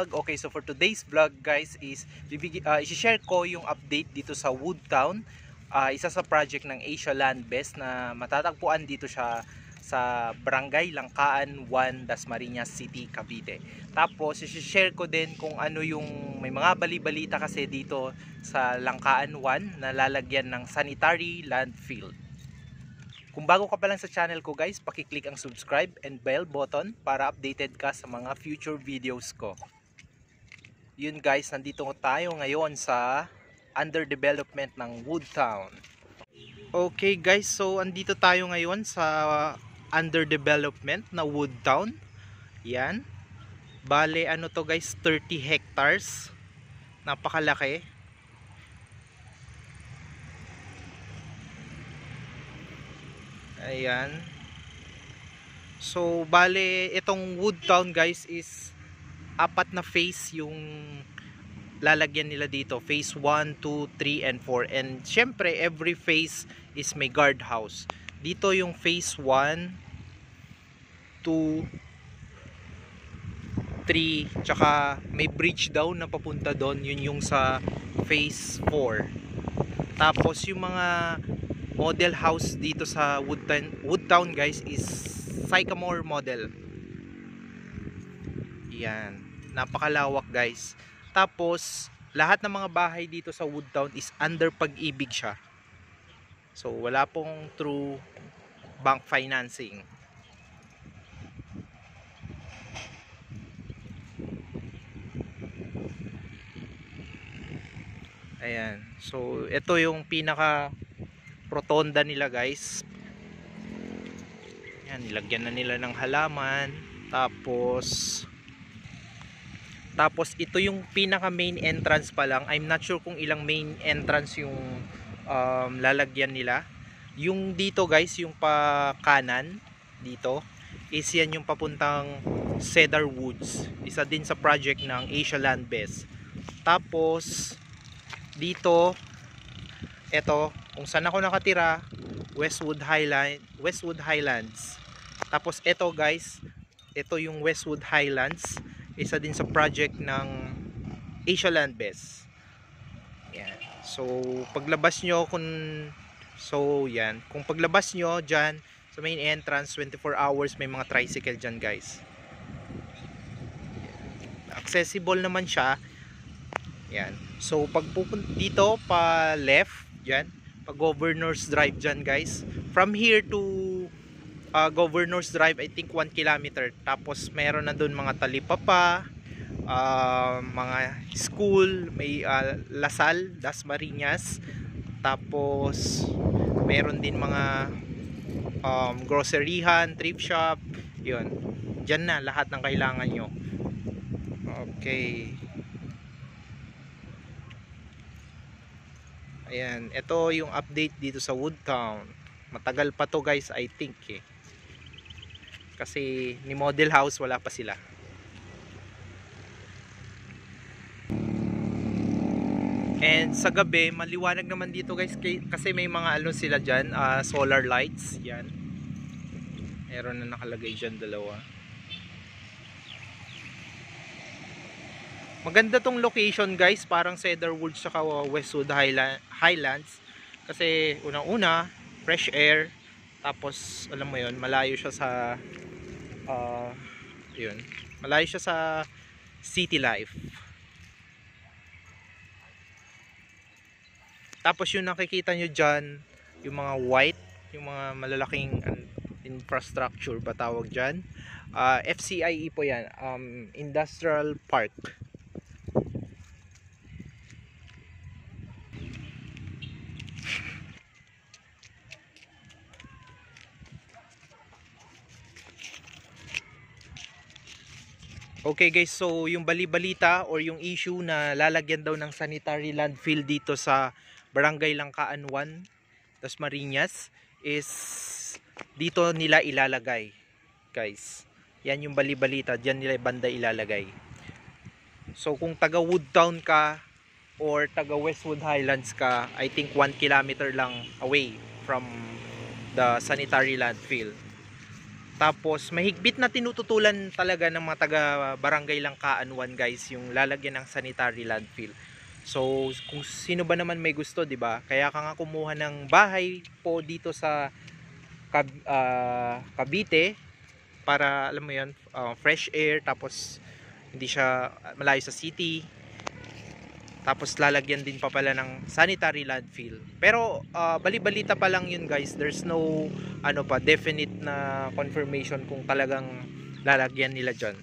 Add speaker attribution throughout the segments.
Speaker 1: vlog. Okay, so for today's vlog guys is i-share ko yung update dito sa Woodtown. Isa sa project ng Asia Land Best na matatagpuan dito siya sa Barangay Langkaan 1, Dasmariñas City, Cavite. Tapos i-share ko din kung ano yung may mga bali-balita kasi dito sa Langkaan 1 na lalagyan ng sanitary landfill. Kung bago ka pa lang sa channel ko guys, paki-click ang subscribe and bell button para updated ka sa mga future videos ko. Yun guys, nandito tayo ngayon sa under development ng Woodtown. Okay guys, so andito tayo ngayon sa under development na Woodtown. Yan. Bale ano to guys, 30 hectares. Napakalaki. Ayan. So bale itong Woodtown guys is apat na phase yung lalagyan nila dito. Phase 1, 2, 3 and 4. And syempre every phase is may guardhouse. Dito yung phase 1, 2, 3, tsaka may bridge daw na papunta doon. Yun yung sa phase 4. Tapos yung mga model house dito sa Woodtown guys is Sycamore model. Yan, napakalawak guys. Tapos lahat ng mga bahay dito sa Woodtown is under Pag-ibig siya. So wala pong through bank financing. Ayan. So ito yung pinaka rotonda nila guys. Yan, nilagyan na nila ng halaman. Tapos ito yung pinaka main entrance pa lang. I'm not sure kung ilang main entrance yung lalagyan nila. Yung dito guys, yung pa kanan dito is yan yung papuntang Cedar Woods. Isa din sa project ng Asia Land Best. Tapos dito eto, kung saan ako nakatira, Westwood Highlands. Tapos ito guys, ito yung Westwood Highlands, isa din sa project ng Asia Land Best. Yan. So paglabas nyo kung paglabas nyo dyan sa main entrance, 24 hours may mga tricycle dyan guys. Accessible naman siya. Yan. So pag pupunta dito pa left dyan, pag Governor's Drive dyan guys, from here to Governor's Drive I think 1 kilometer. Tapos meron na dun mga talipapa, mga school, may Lasal, Dasmariñas. Tapos meron din mga groceryhan, thrift shop. Yun, dyan na lahat ng kailangan nyo. Okay. Ayan, ito yung update dito sa Woodtown. Matagal pa to guys, I think eh. Kasi ni model house wala pa sila. And sa gabi, maliwanag naman dito guys kasi may mga ano sila dyan, solar lights. Yan. Meron na nakalagay dyan dalawa. Maganda tong location guys, parang Cedar Woods saka Westwood Highlands. Kasi unang-una, fresh air. Tapos alam mo yon, malayo siya sa malayo siya sa city life. Tapos yung nakikita nyo dyan, yung mga white, yung mga malalaking infrastructure ba tawag dyan, FCIE po yan, Industrial Park. Okay guys, so yung bali-balita or yung issue na lalagyan daw ng sanitary landfill dito sa Barangay Langkaan 1, Dasmariñas is dito nila ilalagay guys. Yan yung bali-balita, dyan nila banda ilalagay. So kung taga Woodtown ka or taga Westwood Highlands ka, I think 1 kilometer lang away from the sanitary landfill. Tapos mahigpit na tinututulan talaga ng mga taga Barangay Langkaan 1 guys yung lalagyan ng sanitary landfill. So kung sino ba naman may gusto, 'di ba? Kaya ka nga kumuha ng bahay po dito sa Cavite para alam mo 'yon, fresh air, tapos hindi siya malayo sa city. Tapos lalagyan din pa pala ng sanitary landfill. Pero bali-balita pa lang yun guys. There's no definite na confirmation kung talagang lalagyan nila dyan.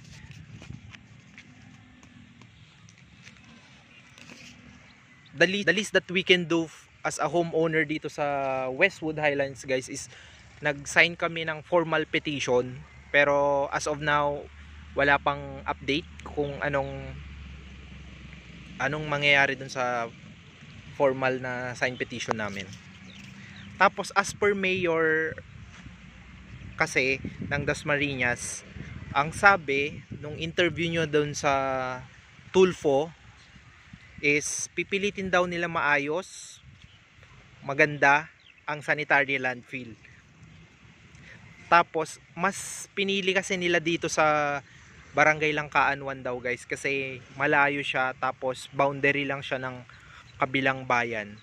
Speaker 1: The least that we can do as a homeowner dito sa Westwood Highlands guys is nag-sign kami ng formal petition. Pero as of now, wala pang update kung anong mangyayari dun sa formal na sign petition namin. Tapos as per mayor kasi ng Dasmariñas, ang sabi nung interview nyo dun sa Tulfo is pipilitin daw nila maayos, maganda ang sanitary landfill. Tapos mas pinili kasi nila dito sa Barangay Langkaan 1 daw guys kasi malayo siya, tapos boundary lang siya ng kabilang bayan.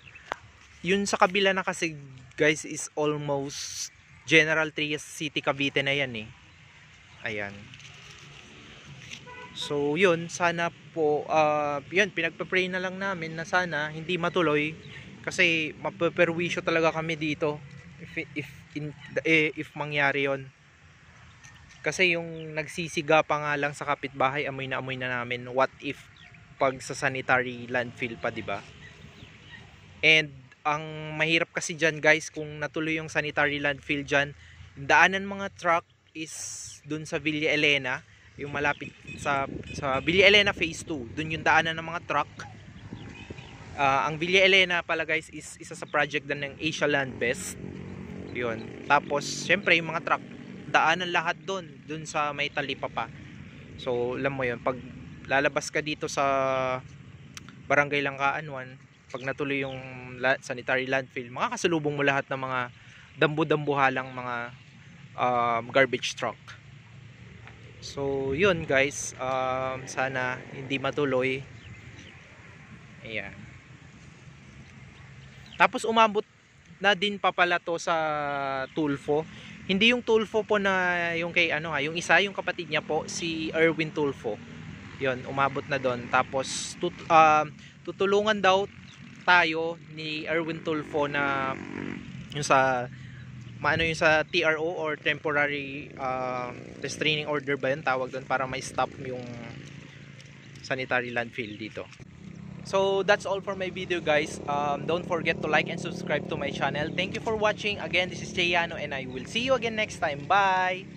Speaker 1: Yun sa kabila na kasi guys is almost General Trias City, Cavite na yan eh. Ayan. So yun, sana po yun, pinagpe-pray na lang namin na sana hindi matuloy kasi mapeperwisyo talaga kami dito if mangyari yon. Kasi yung nagsisiga pa nga lang sa kapitbahay, amoy na namin. What if pag sa sanitary landfill pa, 'di ba? And ang mahirap kasi diyan, guys, kung natuloy yung sanitary landfill diyan, daanan mga truck is dun sa Villa Elena, yung malapit sa Villa Elena Phase 2. Dun yung daanan ng mga truck. Ang Villa Elena pala guys is isa sa project din ng Asia Land Best. 'Yun. Tapos syempre yung mga truck daanan lahat dun sa may talipapa. So alam mo yun, pag lalabas ka dito sa Barangay Langkaan 1, pag natuloy yung sanitary landfill, makakasalubong mo lahat ng mga dambu-dambuhalang mga garbage truck. So yun guys, sana hindi matuloy. Ayan. Tapos umabot na din pa pala to sa Tulfo. Hindi yung Tulfo po na yung kay yung isa, yung kapatid niya po, si Erwin Tulfo. 'Yon, umabot na doon. Tapos tutulungan daw tayo ni Erwin Tulfo na yung sa yung sa TRO or temporary restraining order ba yun tawag doon, para may stop yung sanitary landfill dito. So that's all for my video guys. Don't forget to like and subscribe to my channel. Thank you for watching. Again, this is Jayano and I will see you again next time. Bye!